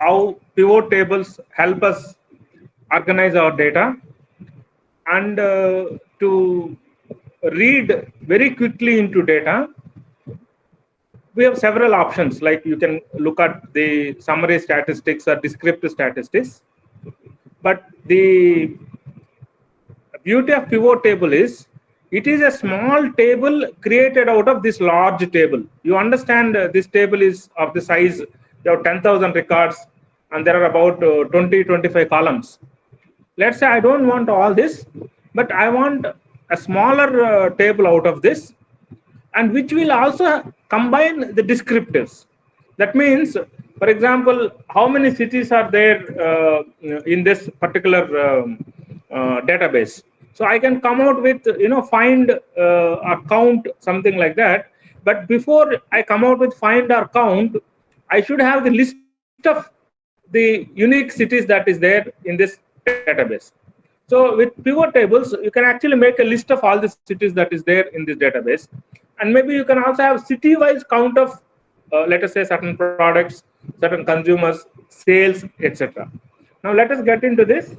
how pivot tables help us organize our data, and to read very quickly into data, we have several options. Like you can look at the summary statistics or descriptive statistics. But the beauty of pivot table is it is a small table created out of this large table. You understand, this table is of the size, you have 10,000 records and there are about 20-25 columns. Let's say I don't want all this, but I want a smaller table out of this, and which will also combine the descriptives. That means, for example, how many cities are there in this particular database. So I can come out with, find or count, something like that. But before I come out with find or count, I should have the list of the unique cities that is there in this database. So with pivot tables, you can actually make a list of all the cities that is there in this database. And maybe you can also have city-wise count of, let us say, certain products, certain consumers, sales, etc. Now let us get into this.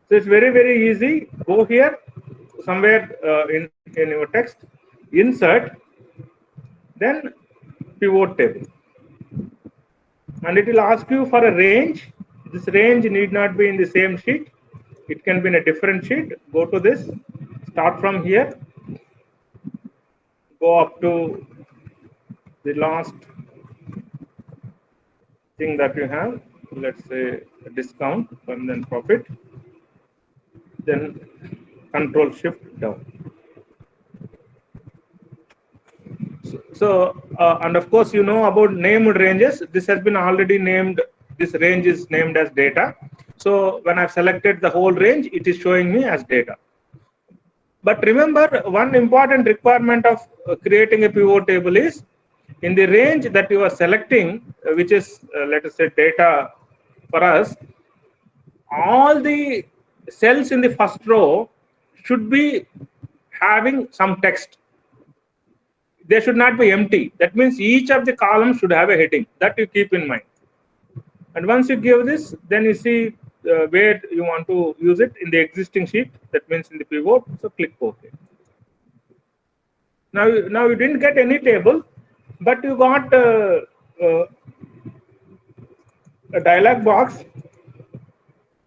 So it's very, very easy. Go here, somewhere in your text, insert, then pivot table. And it will ask you for a range. This range need not be in the same sheet. It can be in a different sheet. Go to this, start from here, go up to the last thing that you have. Let's say discount and then profit. Then control shift down. So and of course, you know about named ranges. This has been already named. This range is named as data. So when I've selected the whole range, it is showing me as data. But remember, one important requirement of creating a pivot table is in the range that you are selecting, which is let us say data for us, all the cells in the first row should be having some text. They should not be empty. That means each of the columns should have a heading. That you keep in mind. And once you give this, then you see where you want to use it in the existing sheet. That means in the pivot. So click OK. Now you didn't get any table, but you got a dialog box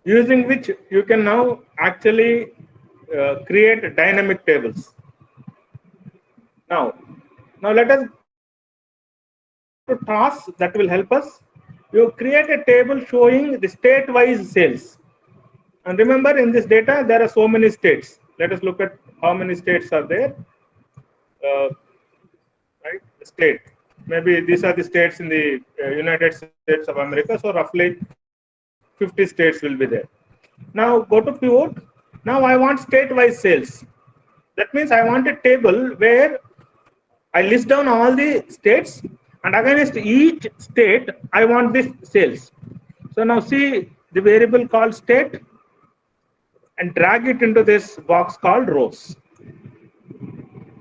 using which you can now actually create dynamic tables. Now let us to tasks that will help us. You create a table showing the state-wise sales. And remember, in this data, there are so many states. Let us look at how many states are there. Right, state. Maybe these are the states in the United States of America. So roughly 50 states will be there. Now go to pivot. Now I want state-wise sales. That means I want a table where I list down all the states, and against each state, I want this sales. So now see the variable called state and drag it into this box called rows.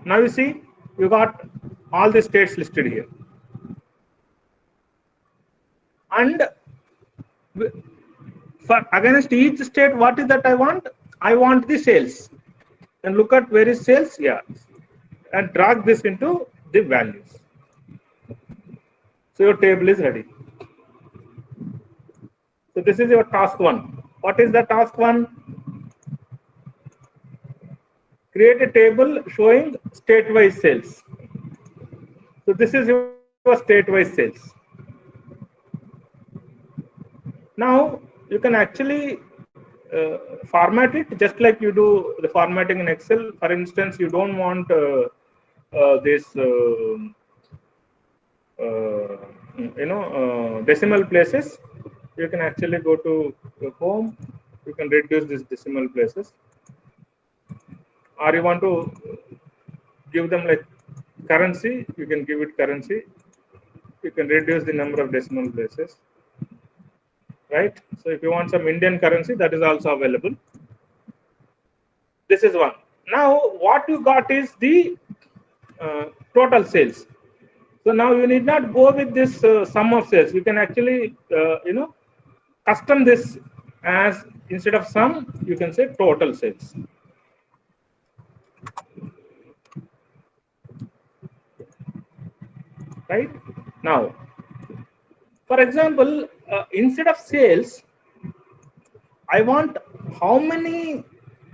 Now you see, you got all the states listed here. And for against each state, what is that I want? I want the sales. And look at where is sales? Yeah. And drag this into the values. So your table is ready. So this is your task one. What is the task one? Create a table showing state-wise sales. So this is your state-wise sales. Now you can actually format it just like you do the formatting in Excel. For instance, you don't want this decimal places. You can actually go to home. You can reduce these decimal places, or you want to give them like currency. You can give it currency. You can reduce the number of decimal places. Right. So if you want some Indian currency, that is also available. This is one. Now what you got is the total sales. So now you need not go with this sum of sales. You can actually, custom this as instead of sum, you can say total sales. Right now, for example, instead of sales, I want how many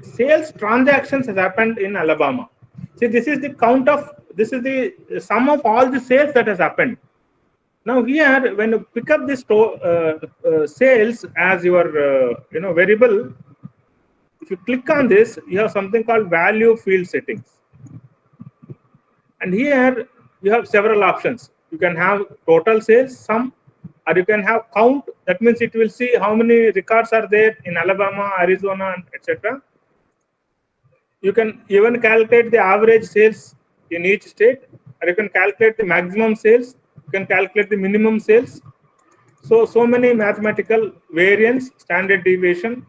sales transactions has happened in Alabama. See, this is the count of, this is the sum of all the sales that has happened. Now here, when you pick up this sales as your variable, if you click on this, you have something called value field settings. And here you have several options. You can have total sales, sum, or you can have count. That means it will see how many records are there in Alabama, Arizona, etc. You can even calculate the average sales in each state, or you can calculate the maximum sales. You can calculate the minimum sales. So many mathematical variance, standard deviation,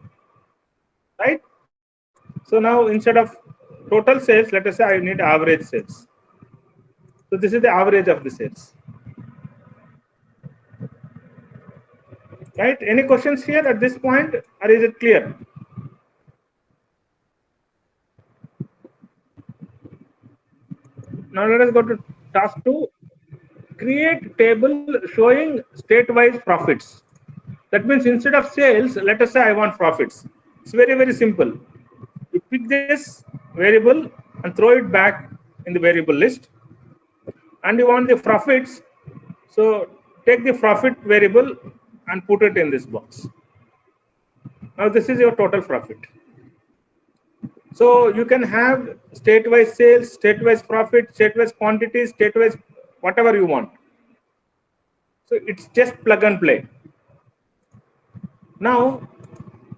right? So now instead of total sales, let us say I need average sales. So this is the average of the sales. Right? Any questions here at this point, or is it clear? Now let us go to task 2. Create table showing state-wise profits. That means instead of sales, let us say I want profits. It's very, very simple. You pick this variable and throw it back in the variable list. And you want the profits. So take the profit variable and put it in this box. Now this is your total profit. So you can have state-wise sales, state-wise profit, state-wise quantities, state-wise whatever you want. So it's just plug and play. Now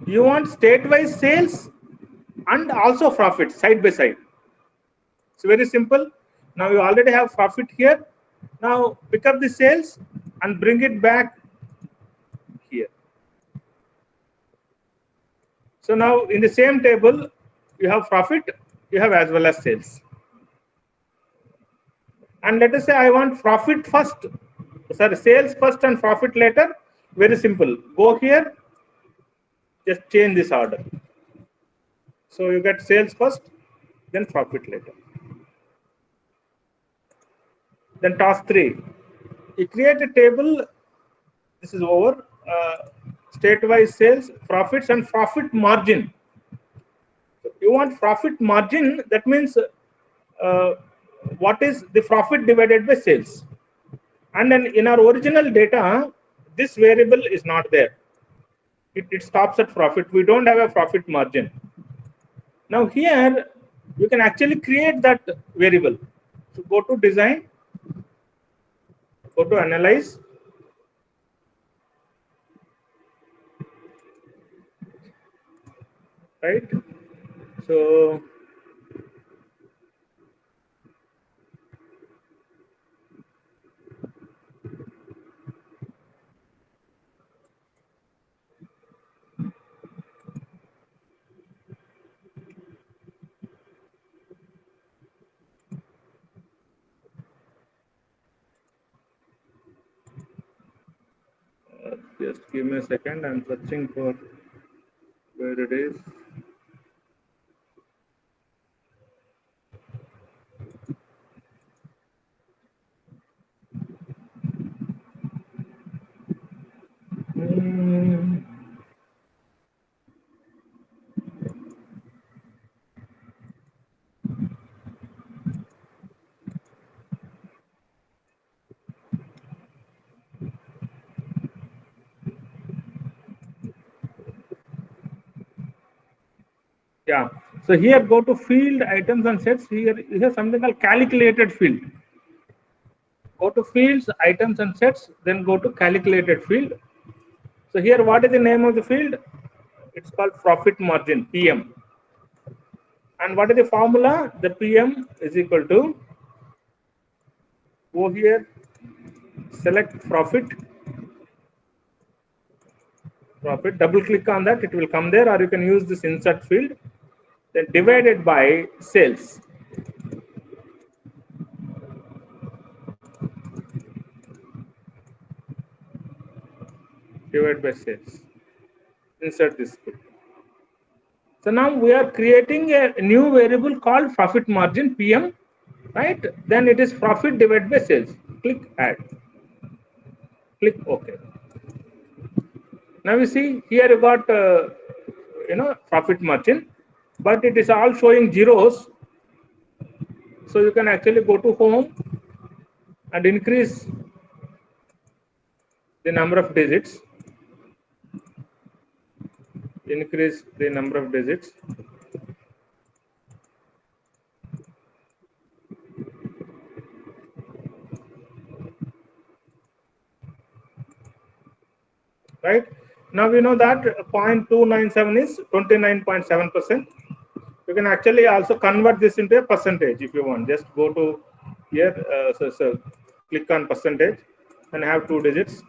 you want state-wise sales and also profit side by side. It's very simple. Now you already have profit here. Now pick up the sales and bring it back here. So now in the same table, you have profit, you have as well as sales. And let us say I want profit first, sorry, sales first and profit later. Very simple. Go here, just change this order. So you get sales first, then profit later. Then task 3. You create a table. This is over. State-wise sales, profits, and profit margin. You want profit margin. That means what is the profit divided by sales. And then in our original data, this variable is not there. It stops at profit. We don't have a profit margin. Now here, you can actually create that variable. So go to design, go to analyze. Right? So just give me a second. I'm searching for where it is. Yeah. So here, go to field, items and sets. Here you have something called calculated field. Go to fields, items and sets, then go to calculated field. So here, what is the name of the field? It's called profit margin, PM. And what is the formula? The PM is equal to, go here, select profit, double click on that, it will come there, or you can use this insert field, then divided by sales. divided by sales. Insert this. So now we are creating a new variable called profit margin PM, right? Then it is profit divided by sales. Click add. Click OK. Now you see here you got profit margin, but it is all showing zeros. So you can actually go to home and increase the number of digits. Increase the number of digits. Right now we know that 0.297 is 29.7%. You can actually also convert this into a percentage if you want. Just go to here, so click on percentage and have 2 digits.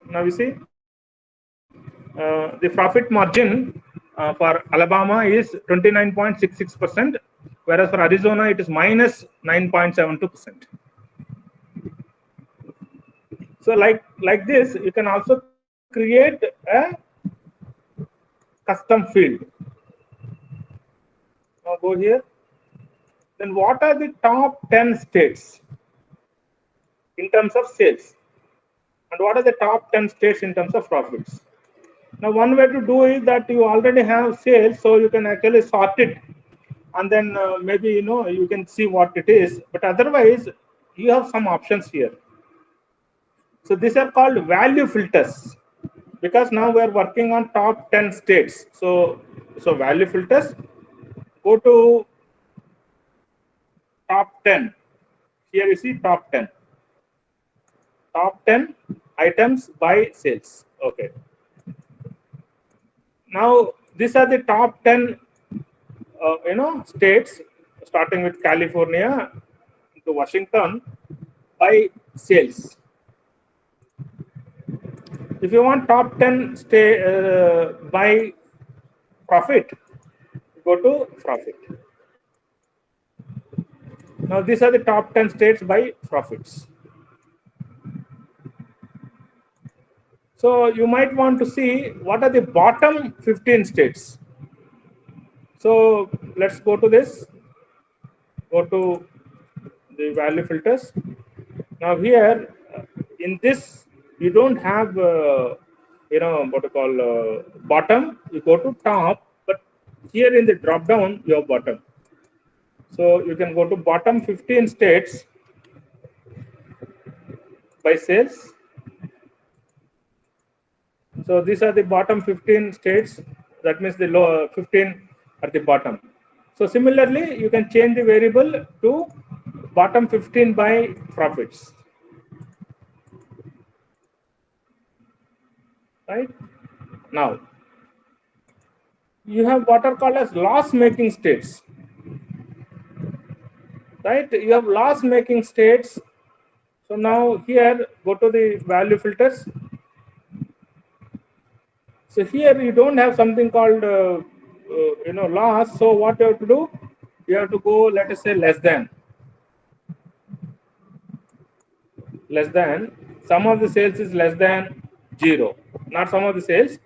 Now you see the profit margin for Alabama is 29.66%, whereas for Arizona it is minus 9.72%. So like this, you can also create a custom field. Now go here. Then what are the top 10 states in terms of sales? And what are the top 10 states in terms of profits? Now, one way to do is that you already have sales, so you can actually sort it, and then maybe you can see what it is. But otherwise, you have some options here. So these are called value filters, because now we are working on top 10 states. So value filters. Go to top 10. Here you see top 10. Top 10 items by sales. Okay. Now these are the top 10 states, starting with California to Washington by sales. If you want top 10 by profit, go to profit. Now these are the top 10 states by profits. So you might want to see what are the bottom 15 states. So let's go to this. Go to the value filters. Now here in this you don't have what you call bottom. You go to top, but here in the drop down you have bottom. So you can go to bottom 15 states by sales. So these are the bottom 15 states. That means the low 15 at the bottom. So similarly, you can change the variable to bottom 15 by profits. Right now, you have what are called as loss-making states. Right, you have loss-making states. So now here, go to the value filters. So here you don't have something called loss. So what you have to do? You have to go, let us say, less than. Less than. Sum of the sales is less than 0. Not sum of the sales.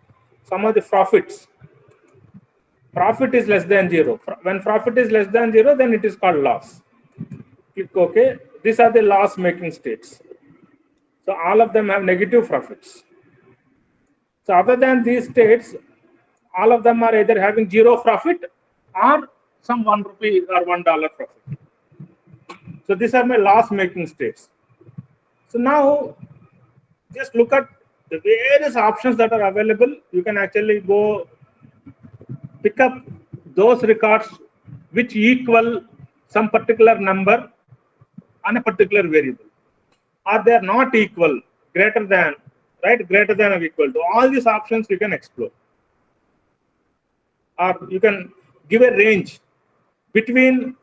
Sum of the profits. Profit is less than 0. When profit is less than 0, then it is called loss. Click OK. These are the loss-making states. So all of them have negative profits. So other than these states, all of them are either having 0 profit or some 1 rupee or $1 profit. So these are my loss-making states. So now just look at the various options that are available. You can actually go pick up those records which equal some particular number on a particular variable, or they are not equal, greater than, right, greater than or equal to. All these options you can explore, or you can give a range between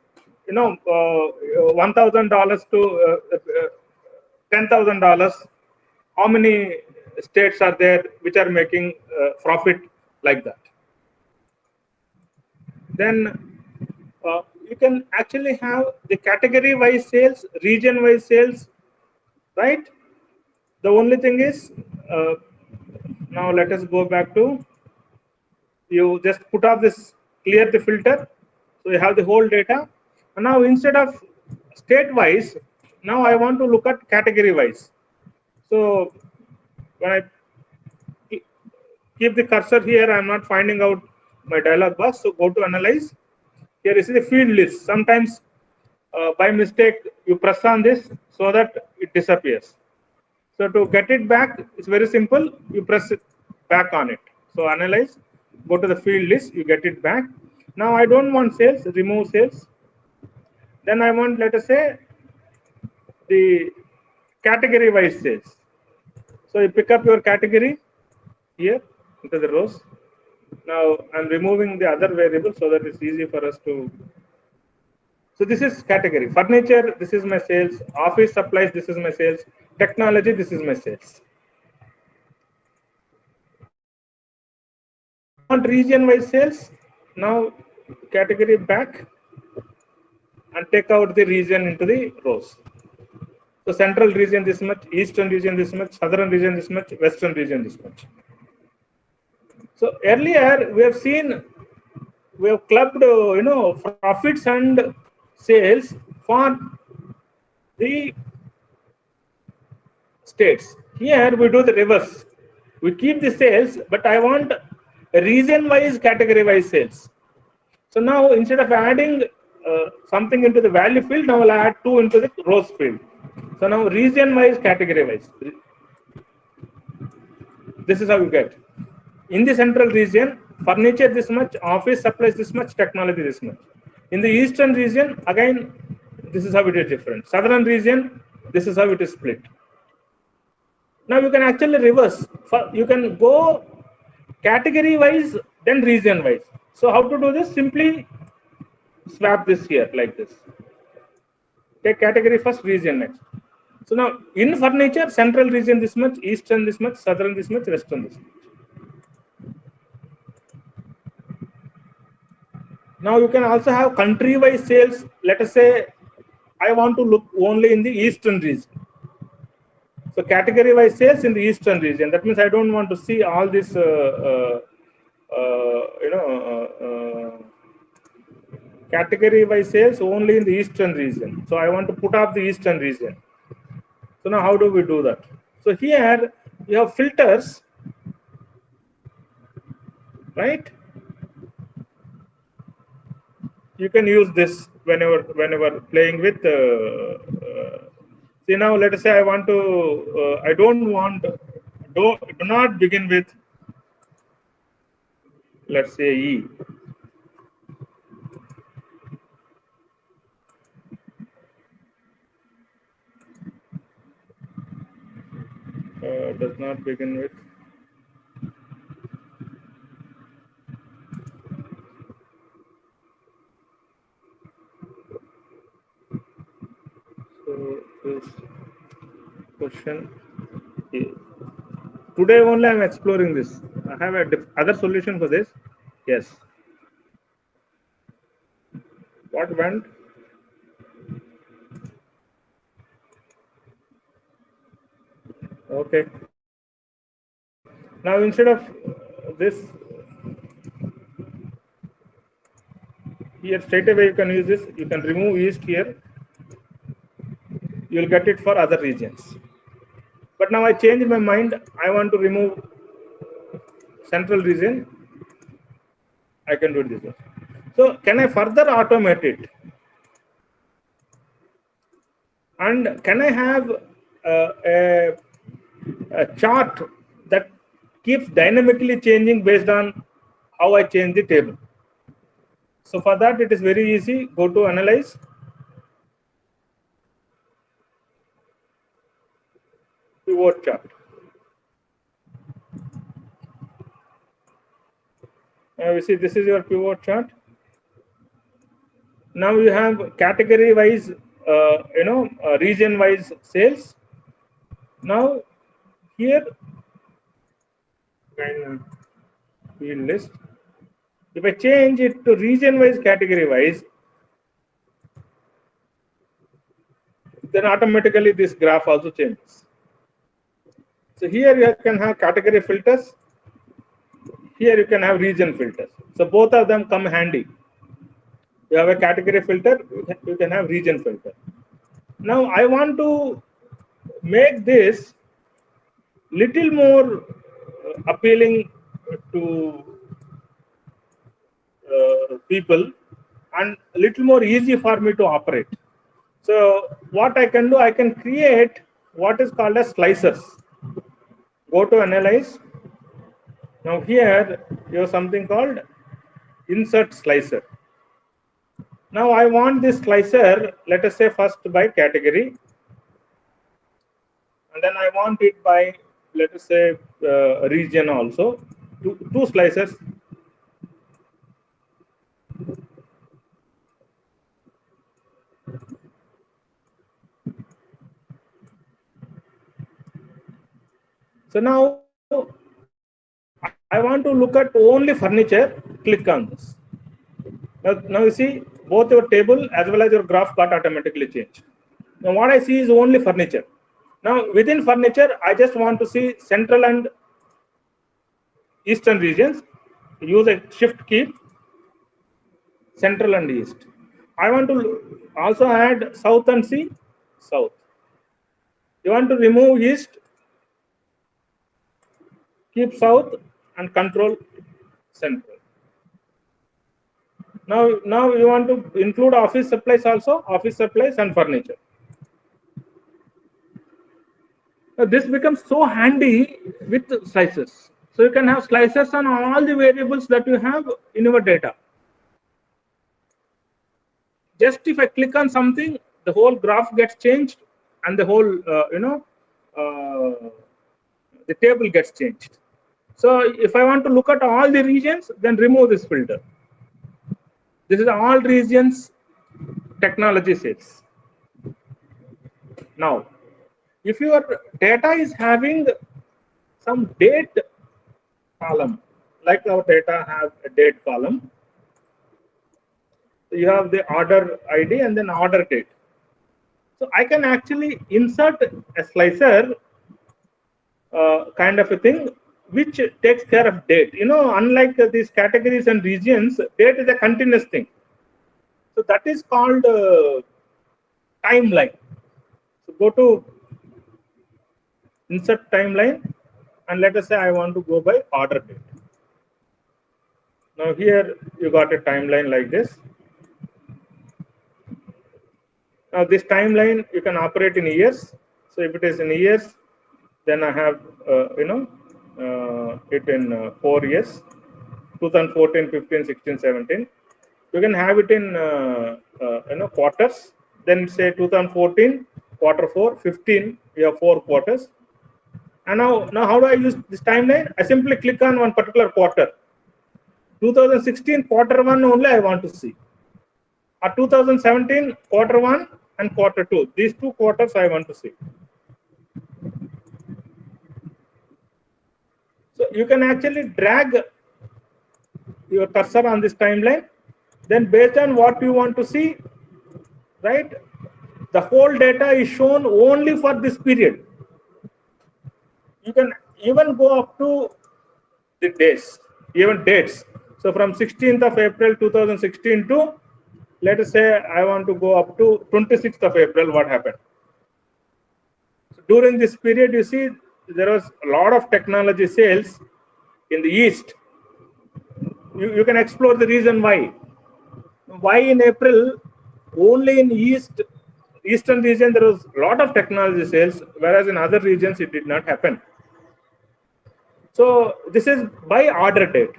$1,000 to $10,000. How many states are there which are making profit like that? Then you can actually have the category wise sales, region wise sales, right? The only thing is Now let us go back to, you just put off this, clear the filter. So you have the whole data. And now instead of state wise, now I want to look at category wise. So when I keep the cursor here, I'm not finding out my dialog box. So go to analyze. Here is the field list. Sometimes by mistake you press on this so that it disappears. So to get it back, it's very simple. You press it back on it. So analyze, go to the field list, you get it back. Now I don't want sales, remove sales. Then I want, let us say, the category wise sales. So you pick up your category here into the rows. Now I'm removing the other variable so that it's easy for us to. So this is category. Furniture, this is my sales. Office supplies, this is my sales. Technology, this is my sales. Want region wise sales. Now category back and take out the region into the rows. So central region this much, eastern region this much, southern region this much, western region this much. So earlier we have seen, we have clubbed profits and sales for the states. Here we do the reverse. We keep the sales, but I want region wise, category wise sales. So now instead of adding something into the value field, now I'll add 2 into the rows field. So now region wise, category wise. This is how you get. In the central region, furniture this much, office supplies this much, technology this much. In the eastern region, again, this is how it is different. Southern region, this is how it is split. Now you can actually reverse. You can go category wise, then region wise. So how to do this? Simply swap this here like this. Take category first, region next. So now in furniture, central region this much, eastern this much, southern this much, western this much. Now you can also have country wise sales. Let us say I want to look only in the eastern region. So category wise sales in the eastern region. That means I don't want to see all this category wise sales only in the eastern region. So I want to put off the eastern region. So now how do we do that? So here you have filters, right? You can use this whenever playing with. See now, let us say I want to. I don't want. Do not begin with. Let's say E. Does not begin with. So this question is, today only I am exploring this. I have a other solution for this. Yes. What went? Okay. Now instead of this, here straight away you can use this. You can remove east here. You will get it for other regions. But now I changed my mind. I want to remove central region. I can do it this way. So can I further automate it? And can I have a chart that keeps dynamically changing based on how I change the table? So for that, it is very easy. Go to analyze. Pivot chart. You see, this is your pivot chart. Now you have category wise, region wise sales. Now here, field list. If I change it to region wise, category wise, then automatically this graph also changes. So here you can have category filters. Here you can have region filters. So both of them come handy. You have a category filter, you can have region filter. Now I want to make this little more appealing to people and a little more easy for me to operate. So what I can do, I can create what is called as slicers. Go to analyze. Now here you have something called insert slicer. Now I want this slicer, let us say first by category, and then I want it by, let us say, region also. Two slicers. So now I want to look at only furniture. Click on this. Now you see both your table as well as your graph got automatically changed. Now what I see is only furniture. Now within furniture, I just want to see central and eastern regions. Use a shift key, central and east. I want to also add south and see south. You want to remove east, keep south, and control central. Now you want to include office supplies also, office supplies and furniture. Now this becomes so handy with slices. So you can have slices on all the variables that you have in your data. Just if I click on something, the whole graph gets changed and the whole, the table gets changed. So if I want to look at all the regions, then remove this filter. This is all regions technology says. Now, if your data is having some date column, like our data have a date column, so you have the order ID and then order date. So I can actually insert a slicer kind of a thing which takes care of date. You know, unlike these categories and regions, date is a continuous thing. So that is called timeline. So go to insert timeline and let us say I want to go by order date. Now here you got a timeline like this. Now this timeline you can operate in years. So if it is in years, then I have it in 4 years, 2014, 15, 16, 17. You can have it in quarters. Then say 2014 quarter 4, 15 you have 4 quarters. And now how do I use this timeline? I simply click on one particular quarter. 2016 quarter 1 only I want to see, or 2017 quarter 1 and quarter 2. These 2 quarters I want to see. So you can actually drag your cursor on this timeline. Then based on what you want to see, right, the whole data is shown only for this period. You can even go up to the days, even dates. So from 16th of April 2016 to, let us say I want to go up to 26th of April, what happened? So during this period, you see there was a lot of technology sales in the East. You can explore the reason why. Why in April, only in Eastern region, there was a lot of technology sales, whereas in other regions, it did not happen. So this is by order date.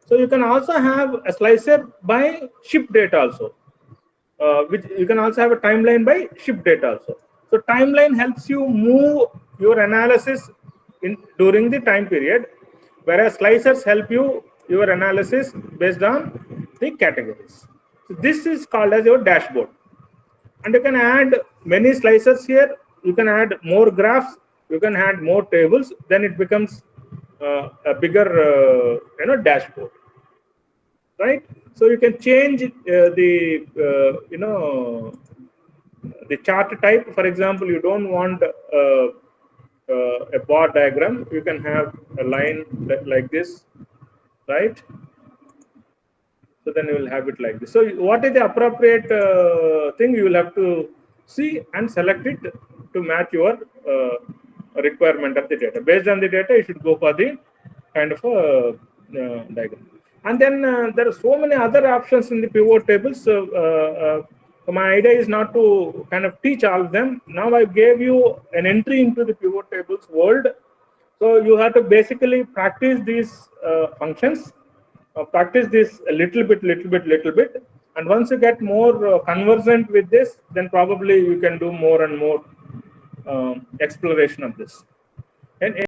So you can also have a slicer by ship date also, which you can also have a timeline by ship date also. So timeline helps you move your analysis during the time period, whereas slicers help you your analysis based on the categories. So this is called as your dashboard. And you can add many slicers here. You can add more graphs. You can add more tables. Then it becomes a bigger dashboard, right? So you can change the chart type. For example, you don't want a bar diagram, you can have a line like this, right? So then you will have it like this. So what is the appropriate thing? You will have to see and select it to match your requirement of the data. Based on the data, you should go for the kind of a diagram. And then there are so many other options in the pivot tables. So my idea is not to kind of teach all of them. Now I gave you an entry into the pivot tables world. So you have to basically practice these functions, practice this a little bit. And once you get more conversant with this, then probably you can do more and more exploration of this. And